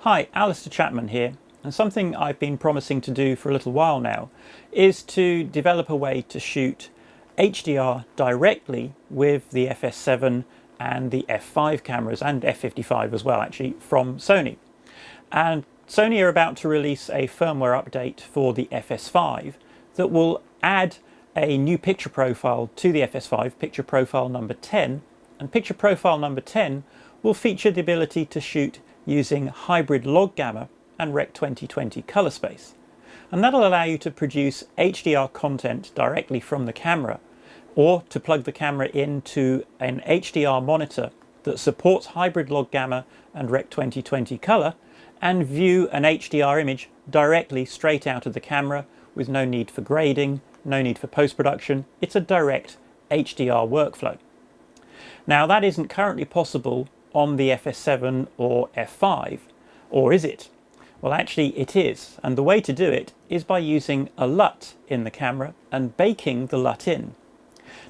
Hi, Alistair Chapman here, and something I've been promising to do for a little while now is to develop a way to shoot HDR directly with the FS7 and the F5 cameras, and F55 as well actually, from Sony. And Sony are about to release a firmware update for the FS5 that will add a new picture profile to the FS5, picture profile number 10, and picture profile number 10 will feature the ability to shoot using hybrid log gamma and Rec 2020 color space. And that'll allow you to produce HDR content directly from the camera, or to plug the camera into an HDR monitor that supports hybrid log gamma and Rec 2020 color, and view an HDR image directly straight out of the camera with no need for grading, no need for post-production. It's a direct HDR workflow. Now that isn't currently possible on the FS7 or F5, or is it? Well, actually it is, and the way to do it is by using a LUT in the camera and baking the LUT in.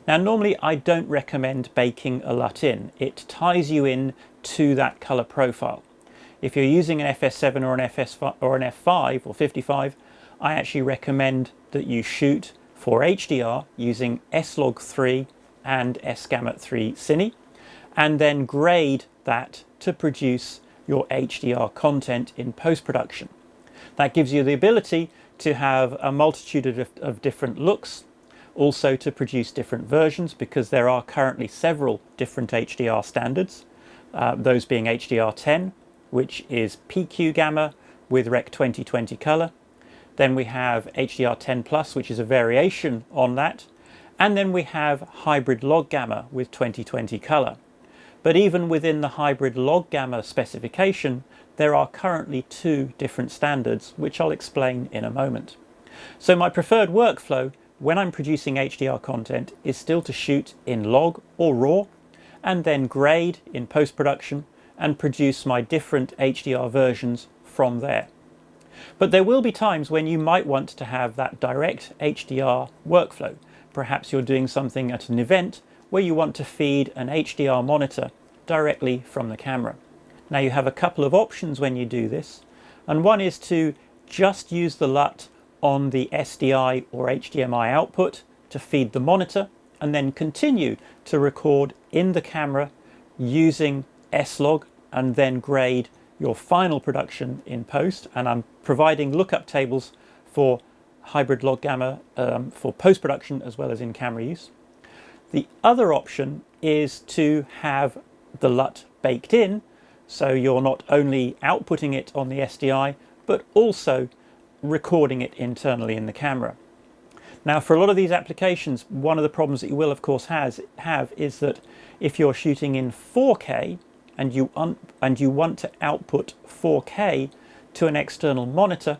Now normally I don't recommend baking a LUT in. It ties you in to that color profile. If you're using an FS7 or an FS5 or an F5 or 55, I actually recommend that you shoot for HDR using S-Log3 and S-Gamut3 Cine, and then grade that to produce your HDR content in post-production. That gives you the ability to have a multitude of different looks, also to produce different versions, because there are currently several different HDR standards, those being HDR10, which is PQ gamma with Rec 2020 color. Then we have HDR10 Plus, which is a variation on that. And then we have hybrid log gamma with 2020 color. But even within the hybrid log gamma specification, there are currently two different standards, which I'll explain in a moment. So my preferred workflow when I'm producing HDR content is still to shoot in log or raw, and then grade in post-production and produce my different HDR versions from there. But there will be times when you might want to have that direct HDR workflow. Perhaps you're doing something at an event where you want to feed an HDR monitor directly from the camera. Now you have a couple of options when you do this, and one is to just use the LUT on the SDI or HDMI output to feed the monitor, and then continue to record in the camera using S-Log, and then grade your final production in post. And I'm providing lookup tables for hybrid log gamma for post-production as well as in camera use. The other option is to have the LUT baked in, so you're not only outputting it on the SDI, but also recording it internally in the camera. Now for a lot of these applications, one of the problems that you will of course have is that if you're shooting in 4K and you want to output 4K to an external monitor,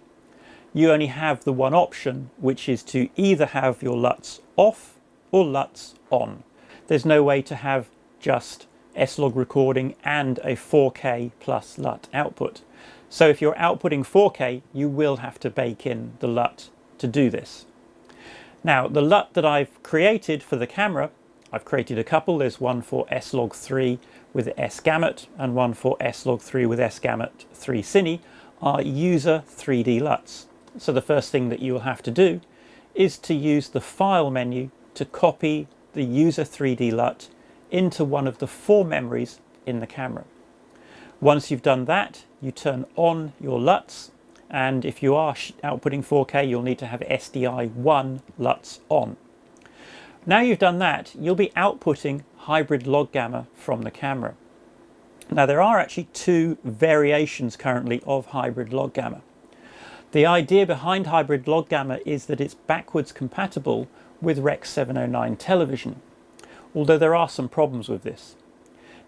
you only have the one option, which is to either have your LUTs off or LUTs on. There's no way to have just S-Log recording and a 4K plus LUT output. So if you're outputting 4K, you will have to bake in the LUT to do this. Now the LUT that I've created for the camera, I've created a couple. There's one for S-Log3 with S-Gamut and one for S-Log3 with S-Gamut3 Cine, are user 3D LUTs. So the first thing that you will have to do is to use the file menu to copy the user 3D LUT into one of the 4 memories in the camera. Once you've done that, you turn on your LUTs, and if you are outputting 4K, you'll need to have SDI1 LUTs on. Now you've done that, you'll be outputting hybrid log gamma from the camera. Now there are actually two variations currently of hybrid log gamma. The idea behind hybrid log gamma is that it's backwards compatible with Rec 709 television, although there are some problems with this.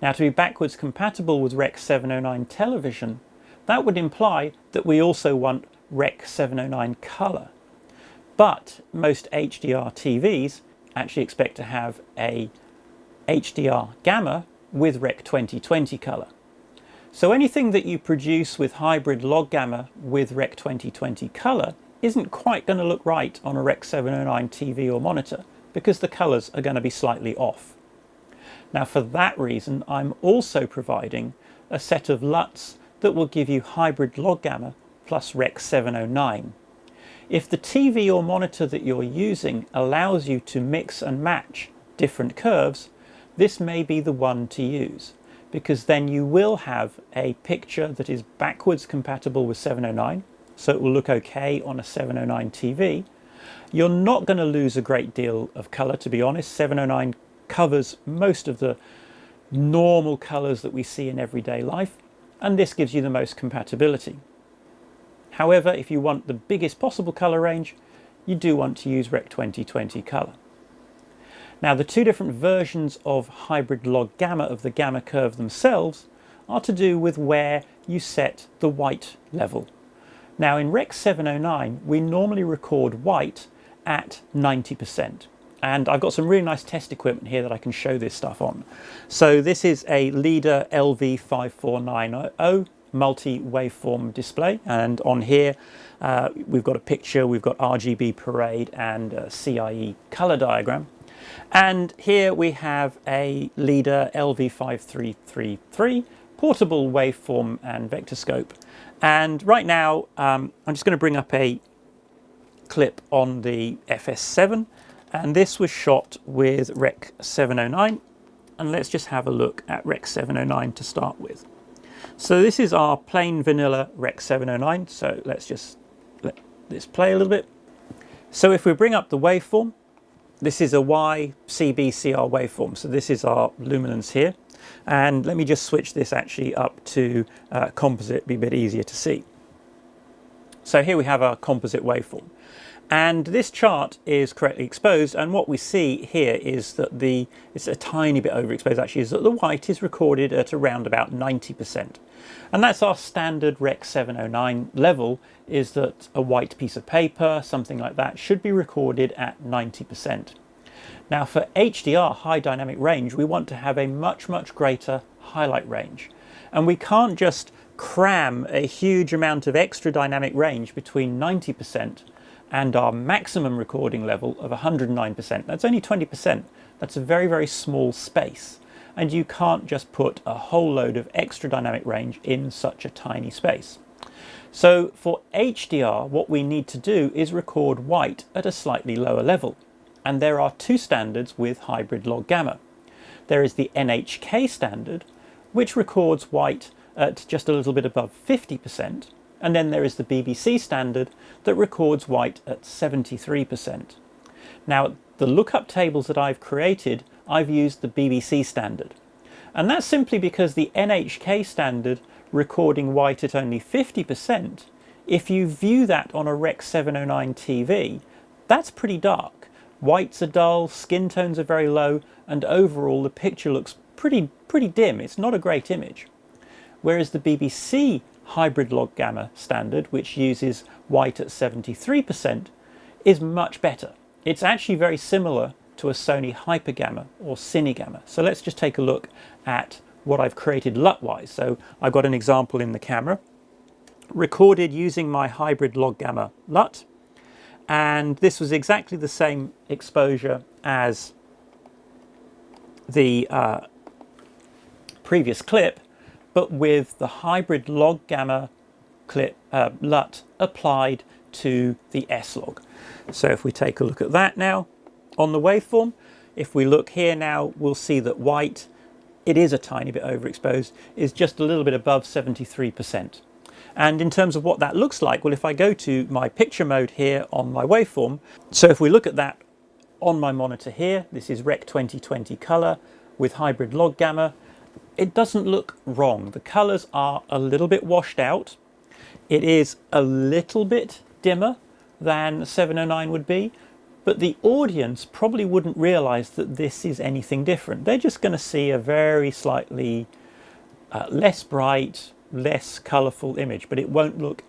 Now to be backwards compatible with Rec 709 television, that would imply that we also want Rec 709 color. But most HDR TVs actually expect to have a HDR gamma with Rec 2020 color. So anything that you produce with hybrid log gamma with Rec 2020 color isn't quite going to look right on a Rec 709 TV or monitor, because the colors are going to be slightly off. Now for that reason, I'm also providing a set of LUTs that will give you hybrid log gamma plus Rec 709. If the TV or monitor that you're using allows you to mix and match different curves, this may be the one to use, because then you will have a picture that is backwards compatible with 709, so it will look okay on a 709 TV. You're not going to lose a great deal of colour, to be honest. 709 covers most of the normal colours that we see in everyday life, and this gives you the most compatibility. However, if you want the biggest possible colour range, you do want to use Rec 2020 colour. Now, the two different versions of hybrid log gamma of the gamma curve themselves are to do with where you set the white level. Now, in Rec 709, we normally record white at 90%. And I've got some really nice test equipment here that I can show this stuff on. So this is a Leader LV5490 multi-waveform display, and on here we've got a picture, we've got RGB parade and a CIE color diagram, and here we have a Leader LV5333 portable waveform and vector scope. And right now I'm just going to bring up a clip on the FS7, and this was shot with Rec 709, and let's just have a look at Rec 709 to start with. So this is our plain vanilla Rec 709, so let's just let this play a little bit. So if we bring up the waveform, this is a YCBCR waveform, so this is our luminance here. And let me just switch this actually up to composite, be a bit easier to see. So here we have our composite waveform. And this chart is correctly exposed, and what we see here is that it's a tiny bit overexposed actually, is that the white is recorded at around about 90%. And that's our standard Rec 709 level, is that a white piece of paper, something like that, should be recorded at 90%. Now for HDR, high dynamic range, we want to have a much greater highlight range. And we can't just cram a huge amount of extra dynamic range between 90% and our maximum recording level of 109%. That's only 20%. That's a very small space. And you can't just put a whole load of extra dynamic range in such a tiny space. So for HDR, what we need to do is record white at a slightly lower level. And there are two standards with hybrid log gamma. There is the NHK standard, which records white at just a little bit above 50%. And then there is the BBC standard that records white at 73%. Now, the lookup tables that I've created, I've used the BBC standard. And that's simply because the NHK standard recording white at only 50%, if you view that on a Rec 709 TV, that's pretty dark. Whites are dull, skin tones are very low, and overall the picture looks pretty dim. It's not a great image. Whereas the BBC hybrid log gamma standard, which uses white at 73%, is much better. It's actually very similar to a Sony Hypergamma or Cinegamma. So let's just take a look at what I've created LUT-wise. So I've got an example in the camera, recorded using my hybrid log gamma LUT, and this was exactly the same exposure as the previous clip, but with the hybrid log gamma clip LUT applied to the S-log. So if we take a look at that now on the waveform, if we look here now, we'll see that white, it is a tiny bit overexposed, is just a little bit above 73%. And in terms of what that looks like, well, if I go to my picture mode here on my waveform, so if we look at that on my monitor here, this is Rec 2020 color with hybrid log gamma, it doesn't look wrong. The colors are a little bit washed out. It is a little bit dimmer than 709 would be, but the audience probably wouldn't realize that this is anything different. They're just going to see a very slightly less bright, less colorful image, but it won't look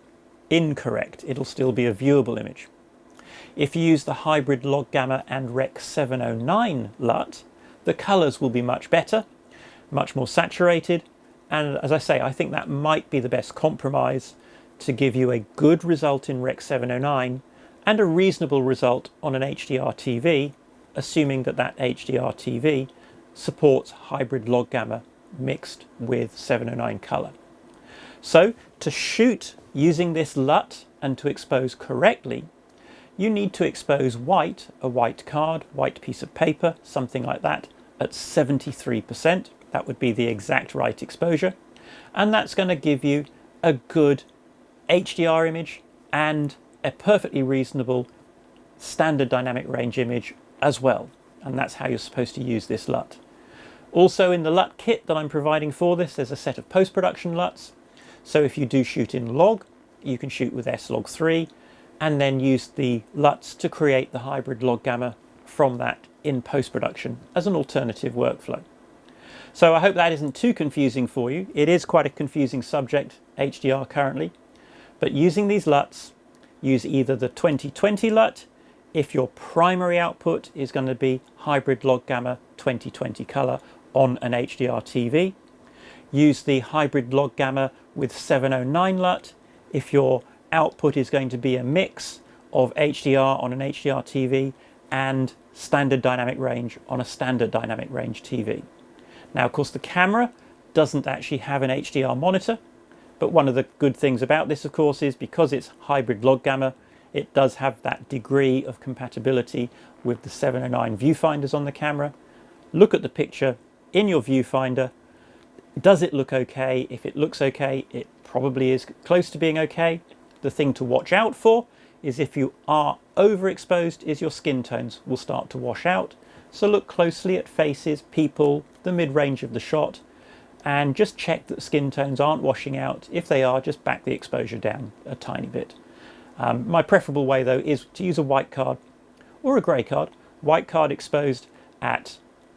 incorrect. It'll still be a viewable image. If you use the hybrid log gamma and Rec 709 LUT, the colors will be much better, much more saturated, and as I say, I think that might be the best compromise to give you a good result in Rec 709 and a reasonable result on an HDR TV, assuming that that HDR TV supports hybrid log gamma mixed with 709 color. So to shoot using this LUT and to expose correctly, you need to expose white, a white card, white piece of paper, something like that, at 73%. That would be the exact right exposure. And that's going to give you a good HDR image and a perfectly reasonable standard dynamic range image as well. And that's how you're supposed to use this LUT. Also in the LUT kit that I'm providing for this, there's a set of post-production LUTs. So if you do shoot in log, you can shoot with S-Log3 and then use the LUTs to create the hybrid log gamma from that in post-production as an alternative workflow. So I hope that isn't too confusing for you. It is quite a confusing subject, HDR currently, but using these LUTs, use either the 2020 LUT if your primary output is going to be hybrid log gamma 2020 color on an HDR TV. Use the hybrid log gamma with 709 LUT if your output is going to be a mix of HDR on an HDR TV and standard dynamic range on a standard dynamic range TV. Now, of course, the camera doesn't actually have an HDR monitor, but one of the good things about this, of course, is because it's hybrid log gamma, it does have that degree of compatibility with the 709 viewfinders on the camera. Look at the picture in your viewfinder. Does it look okay? If it looks okay, it probably is close to being okay. The thing to watch out for is if you are overexposed, is your skin tones will start to wash out. So look closely at faces, people, the mid-range of the shot, and just check that skin tones aren't washing out. If they are, just back the exposure down a tiny bit. My preferable way though is to use a white card or a grey card. White card exposed at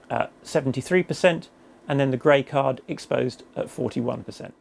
73% and then the grey card exposed at 41%.